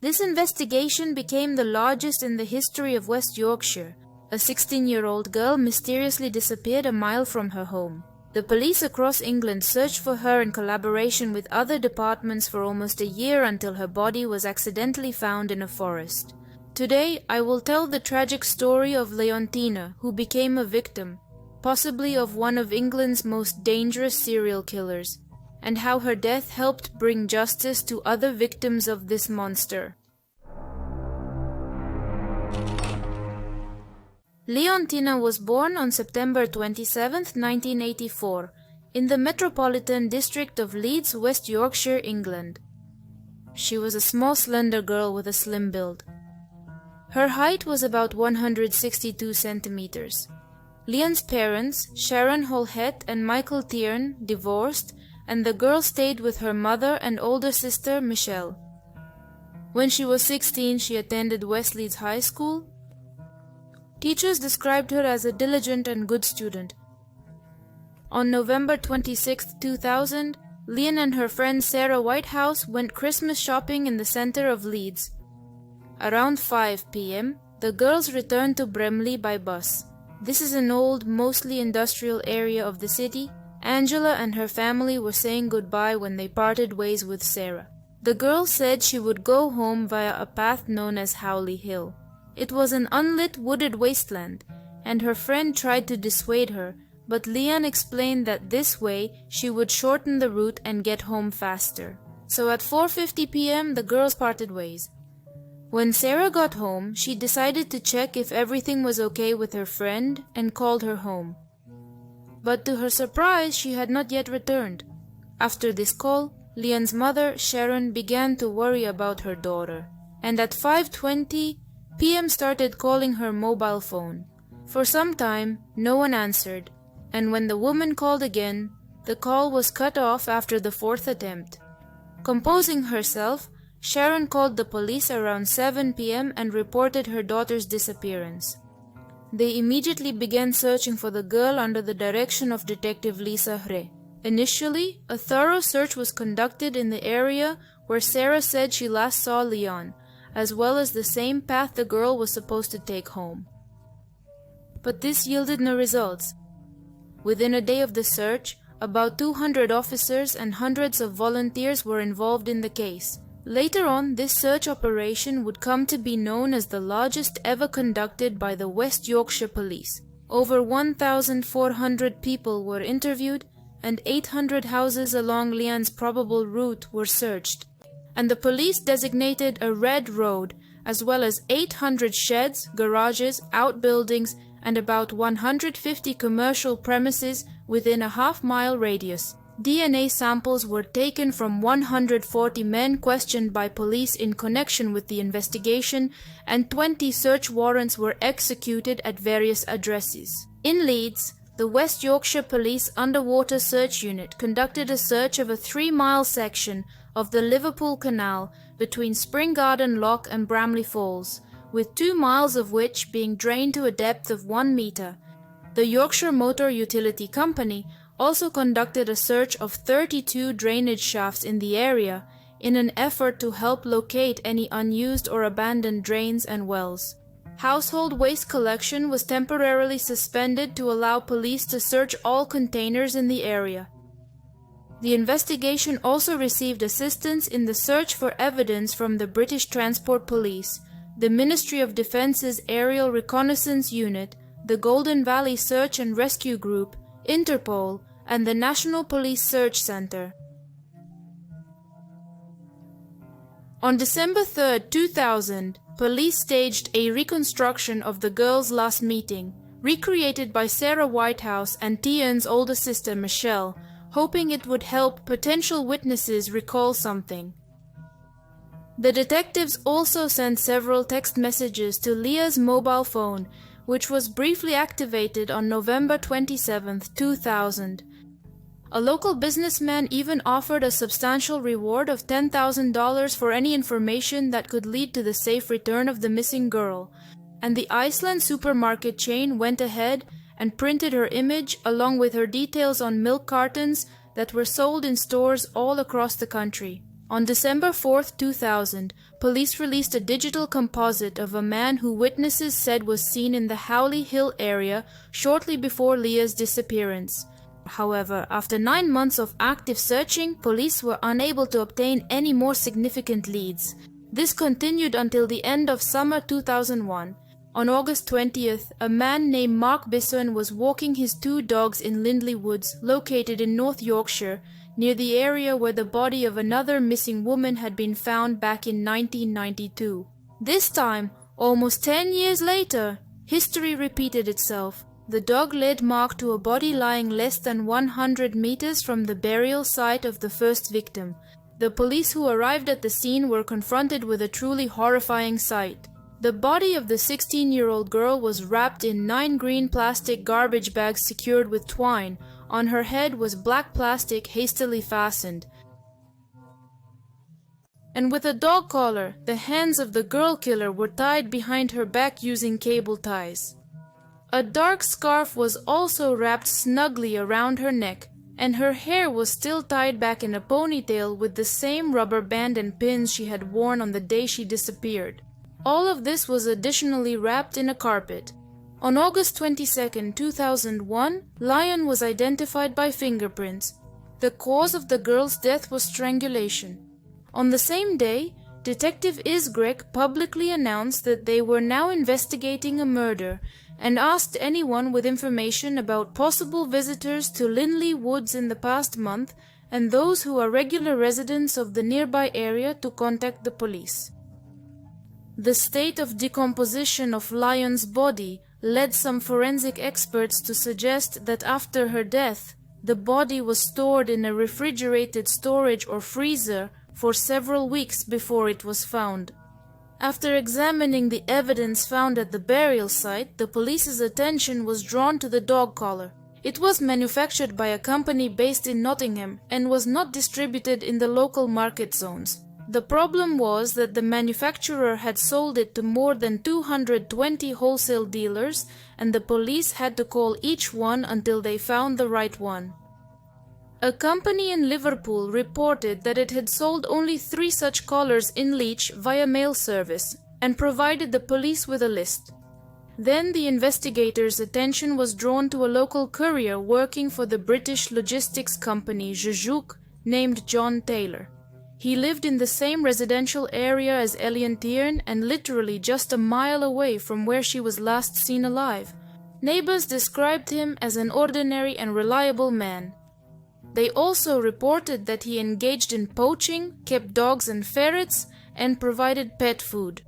This investigation became the largest in the history of West Yorkshire. A 16-year-old girl mysteriously disappeared a mile from her home. The police across England searched for her in collaboration with other departments for almost a year until her body was accidentally found in a forest. Today, I will tell the tragic story of Leanne Tiernan, who became a victim, possibly of one of England's most dangerous serial killers, and how her death helped bring justice to other victims of this monster. Leanne Tiernan was born on September 27, 1984, in the Metropolitan District of Leeds, West Yorkshire, England. She was a small, slender girl with a slim build. Her height was about 162 centimeters. Leanne's parents, Sharon Holhet and Michael Tiernan, divorced, and the girl stayed with her mother and older sister, Michelle. When she was 16, she attended West Leeds High School. Teachers described her as a diligent and good student. On November 26, 2000, Leanne and her friend Sarah Whitehouse went Christmas shopping in the center of Leeds. Around 5 p.m., the girls returned to Bramley by bus. This is an old, mostly industrial area of the city. Angela and her family were saying goodbye when they parted ways with Sarah. The girl said she would go home via a path known as Howley Hill. It was an unlit wooded wasteland, and her friend tried to dissuade her, but Leanne explained that this way she would shorten the route and get home faster. So at 4:50 p.m. the girls parted ways. When Sarah got home, she decided to check if everything was okay with her friend and called her home. But to her surprise, she had not yet returned. After this call, Leanne's mother, Sharon, began to worry about her daughter, and at 5:20 p.m. started calling her mobile phone. For some time, no one answered, and when the woman called again, the call was cut off after the fourth attempt. Composing herself, Sharon called the police around 7 p.m. and reported her daughter's disappearance. They immediately began searching for the girl under the direction of Detective Lisa Hre. Initially, a thorough search was conducted in the area where Sarah said she last saw Leanne, as well as the same path the girl was supposed to take home. But this yielded no results. Within a day of the search, about 200 officers and hundreds of volunteers were involved in the case. Later on, this search operation would come to be known as the largest ever conducted by the West Yorkshire Police. Over 1,400 people were interviewed, and 800 houses along Leanne's probable route were searched. And the police designated a red road, as well as 800 sheds, garages, outbuildings, and about 150 commercial premises within a half-mile radius. DNA samples were taken from 140 men questioned by police in connection with the investigation, and 20 search warrants were executed at various addresses. In Leeds, the West Yorkshire Police Underwater Search Unit conducted a search of a 3-mile section of the Liverpool Canal between Spring Garden Lock and Bramley Falls, with 2 miles of which being drained to a depth of 1 meter. The Yorkshire Motor Utility Company also conducted a search of 32 drainage shafts in the area in an effort to help locate any unused or abandoned drains and wells. Household waste collection was temporarily suspended to allow police to search all containers in the area. The investigation also received assistance in the search for evidence from the British Transport Police, the Ministry of Defence's Aerial Reconnaissance Unit, the Golden Valley Search and Rescue Group, Interpol, and the National Police Search Centre. On December 3, 2000, police staged a reconstruction of the girls' last meeting, recreated by Sarah Whitehouse and Tiernan's older sister Michelle, hoping it would help potential witnesses recall something. The detectives also sent several text messages to Leah's mobile phone, which was briefly activated on November 27, 2000. A local businessman even offered a substantial reward of $10,000 for any information that could lead to the safe return of the missing girl, and the Iceland supermarket chain went ahead and printed her image along with her details on milk cartons that were sold in stores all across the country. On December 4, 2000, police released a digital composite of a man who witnesses said was seen in the Howley Hill area shortly before Leah's disappearance. However, after 9 months of active searching, police were unable to obtain any more significant leads. This continued until the end of summer 2001. On August 20th, a man named Mark Bisson was walking his 2 dogs in Lindley Woods, located in North Yorkshire, near the area where the body of another missing woman had been found back in 1992. This time, almost 10 years later, history repeated itself. The dog led Mark to a body lying less than 100 meters from the burial site of the first victim. The police who arrived at the scene were confronted with a truly horrifying sight. The body of the 16-year-old girl was wrapped in 9 green plastic garbage bags secured with twine. On her head was black plastic hastily fastened. And with a dog collar, the hands of the girl killer were tied behind her back using cable ties. A dark scarf was also wrapped snugly around her neck, and her hair was still tied back in a ponytail with the same rubber band and pins she had worn on the day she disappeared. All of this was additionally wrapped in a carpet. On August 22, 2001, Leanne was identified by fingerprints. The cause of the girl's death was strangulation. On the same day, Detective Isgrek publicly announced that they were now investigating a murder and asked anyone with information about possible visitors to Lindley Woods in the past month and those who are regular residents of the nearby area to contact the police. The state of decomposition of Leanne's body led some forensic experts to suggest that after her death, the body was stored in a refrigerated storage or freezer for several weeks before it was found. After examining the evidence found at the burial site, the police's attention was drawn to the dog collar. It was manufactured by a company based in Nottingham and was not distributed in the local market zones. The problem was that the manufacturer had sold it to more than 220 wholesale dealers, and the police had to call each one until they found the right one. A company in Liverpool reported that it had sold only 3 such collars in Leeds via mail service and provided the police with a list. Then the investigators' attention was drawn to a local courier working for the British logistics company Jejuk named John Taylor. He lived in the same residential area as Leanne Tiernan and literally just a mile away from where she was last seen alive. Neighbors described him as an ordinary and reliable man. They also reported that he engaged in poaching, kept dogs and ferrets, and provided pet food.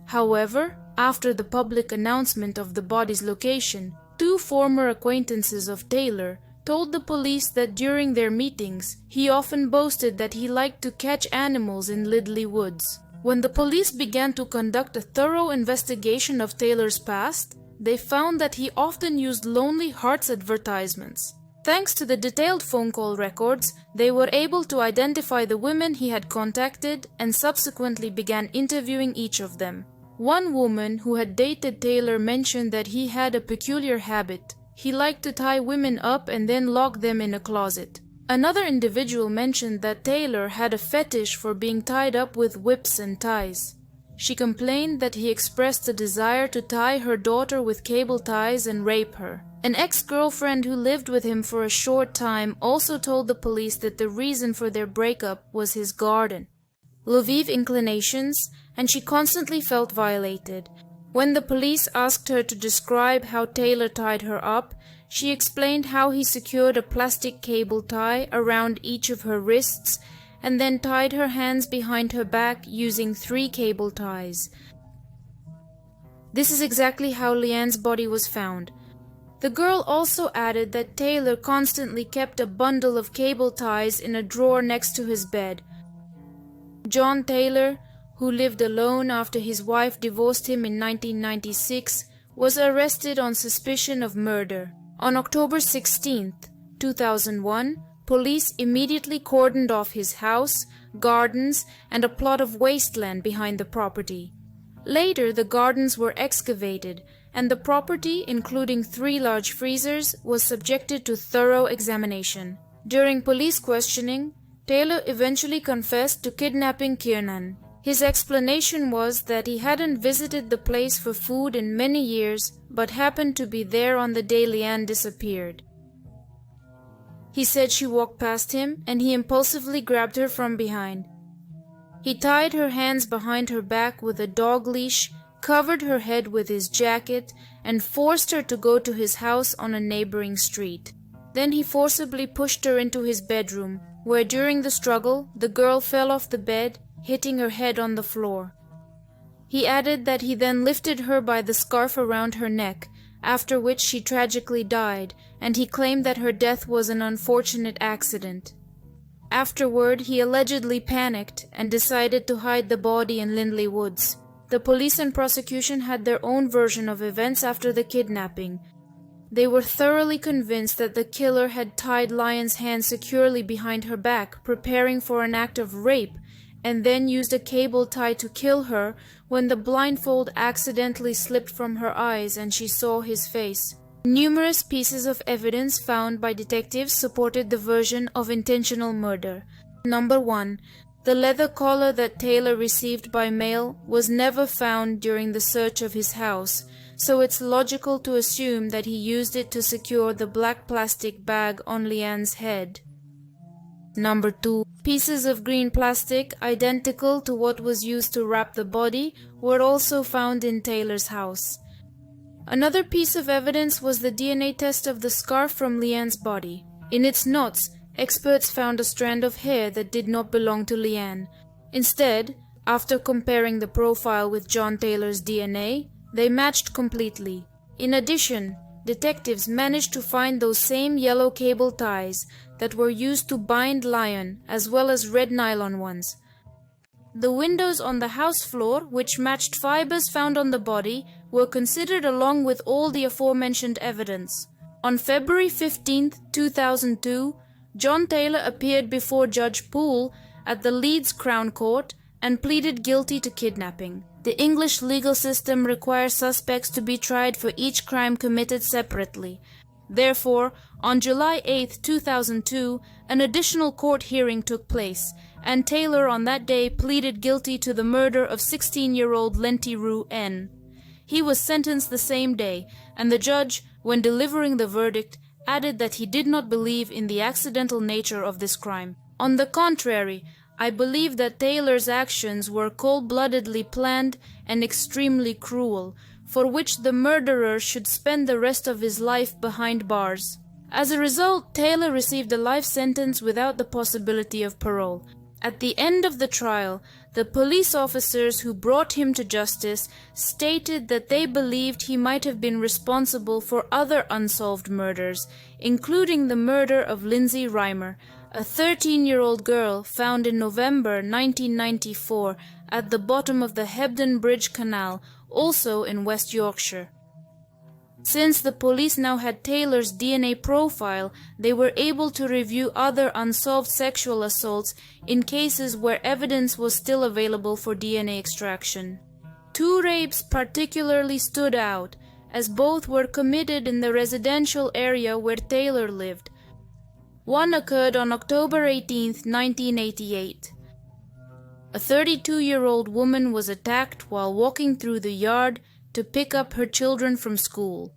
However, after the public announcement of the body's location, 2 former acquaintances of Taylor told the police that during their meetings, he often boasted that he liked to catch animals in Lindley Woods. When the police began to conduct a thorough investigation of Taylor's past, they found that he often used Lonely Hearts advertisements. Thanks to the detailed phone call records, they were able to identify the women he had contacted and subsequently began interviewing each of them. One woman who had dated Taylor mentioned that he had a peculiar habit. He liked to tie women up and then lock them in a closet. Another individual mentioned that Taylor had a fetish for being tied up with whips and ties. She complained that he expressed a desire to tie her daughter with cable ties and rape her. An ex-girlfriend who lived with him for a short time also told the police that the reason for their breakup was his garden. Lviv inclinations, and she constantly felt violated. When the police asked her to describe how Taylor tied her up, she explained how he secured a plastic cable tie around each of her wrists and then tied her hands behind her back using 3 cable ties. This is exactly how Leanne's body was found. The girl also added that Taylor constantly kept a bundle of cable ties in a drawer next to his bed. John Taylor, who lived alone after his wife divorced him in 1996, was arrested on suspicion of murder. On October 16, 2001, police immediately cordoned off his house, gardens, and a plot of wasteland behind the property. Later, the gardens were excavated, and the property, including 3 large freezers, was subjected to thorough examination. During police questioning, Taylor eventually confessed to kidnapping Tiernan. His explanation was that he hadn't visited the place for food in many years, but happened to be there on the day Leanne disappeared. He said she walked past him, and he impulsively grabbed her from behind. He tied her hands behind her back with a dog leash, covered her head with his jacket, and forced her to go to his house on a neighboring street. Then he forcibly pushed her into his bedroom, where during the struggle, the girl fell off the bed, hitting her head on the floor. He added that he then lifted her by the scarf around her neck, after which she tragically died, and he claimed that her death was an unfortunate accident. Afterward, he allegedly panicked and decided to hide the body in Lindley Woods. The police and prosecution had their own version of events after the kidnapping. They were thoroughly convinced that the killer had tied Lyon's hands securely behind her back, preparing for an act of rape, and then used a cable tie to kill her when the blindfold accidentally slipped from her eyes and she saw his face. Numerous pieces of evidence found by detectives supported the version of intentional murder. Number 1. The leather collar that Taylor received by mail was never found during the search of his house, so it's logical to assume that he used it to secure the black plastic bag on Leanne's head. Number 2. Pieces of green plastic, identical to what was used to wrap the body, were also found in Taylor's house. Another piece of evidence was the DNA test of the scarf from Leanne's body. In its knots, experts found a strand of hair that did not belong to Leanne. Instead, after comparing the profile with John Taylor's DNA, they matched completely. In addition, detectives managed to find those same yellow cable ties that were used to bind Lyon, as well as red nylon ones. The windows on the house floor, which matched fibers found on the body, were considered along with all the aforementioned evidence. On February 15, 2002, John Taylor appeared before Judge Poole at the Leeds Crown Court and pleaded guilty to kidnapping. The English legal system requires suspects to be tried for each crime committed separately. Therefore, on July 8, 2002, an additional court hearing took place, and Taylor on that day pleaded guilty to the murder of 16-year-old Lentiru N. He was sentenced the same day, and the judge, when delivering the verdict, added that he did not believe in the accidental nature of this crime. On the contrary, I believe that Taylor's actions were cold-bloodedly planned and extremely cruel, for which the murderer should spend the rest of his life behind bars. As a result, Taylor received a life sentence without the possibility of parole. At the end of the trial, the police officers who brought him to justice stated that they believed he might have been responsible for other unsolved murders, including the murder of Lindsay Reimer, a 13-year-old girl found in November 1994 at the bottom of the Hebden Bridge Canal, also in West Yorkshire. Since the police now had Taylor's DNA profile, they were able to review other unsolved sexual assaults in cases where evidence was still available for DNA extraction. 2 rapes particularly stood out, as both were committed in the residential area where Taylor lived. One occurred on October 18, 1988. A 32-year-old woman was attacked while walking through the yard to pick up her children from school.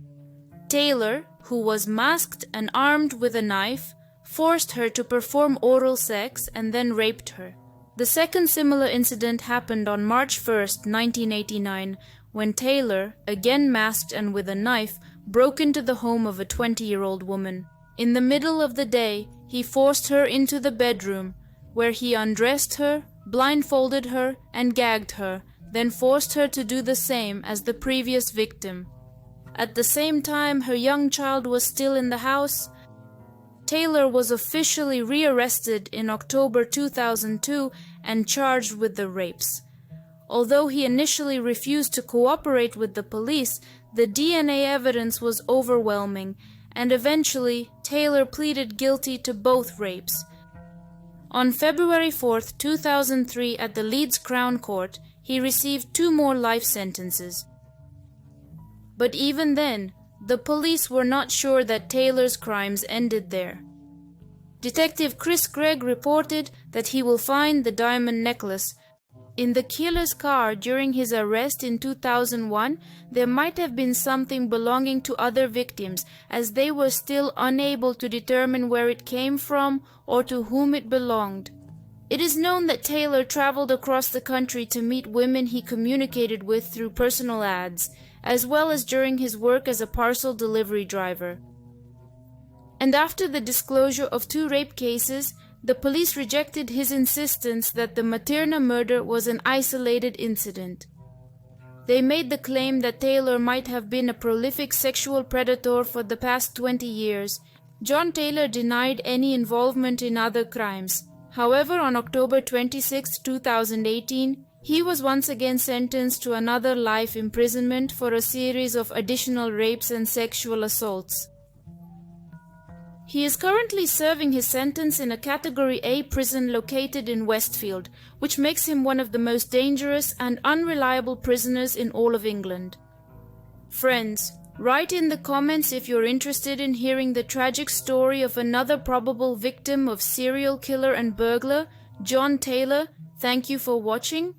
Taylor, who was masked and armed with a knife, forced her to perform oral sex and then raped her. The second similar incident happened on March 1, 1989, when Taylor, again masked and with a knife, broke into the home of a 20-year-old woman. In the middle of the day, he forced her into the bedroom, where he undressed her, blindfolded her, and gagged her, then forced her to do the same as the previous victim. At the same time her young child was still in the house, Taylor was officially rearrested in October 2002 and charged with the rapes. Although he initially refused to cooperate with the police, the DNA evidence was overwhelming, and eventually Taylor pleaded guilty to both rapes. On February 4, 2003, at the Leeds Crown Court, he received 2 more life sentences. But even then, the police were not sure that Taylor's crimes ended there. Detective Chris Gregg reported that he will find the diamond necklace. In the killer's car during his arrest in 2001, there might have been something belonging to other victims, as they were still unable to determine where it came from or to whom it belonged. It is known that Taylor traveled across the country to meet women he communicated with through personal ads, as well as during his work as a parcel delivery driver. And after the disclosure of 2 rape cases, the police rejected his insistence that the Materna murder was an isolated incident. They made the claim that Taylor might have been a prolific sexual predator for the past 20 years. John Taylor denied any involvement in other crimes. However, on October 26, 2018, he was once again sentenced to another life imprisonment for a series of additional rapes and sexual assaults. He is currently serving his sentence in a Category A prison located in Westfield, which makes him one of the most dangerous and unreliable prisoners in all of England. Friends, write in the comments if you're interested in hearing the tragic story of another probable victim of serial killer and burglar, John Taylor. Thank you for watching.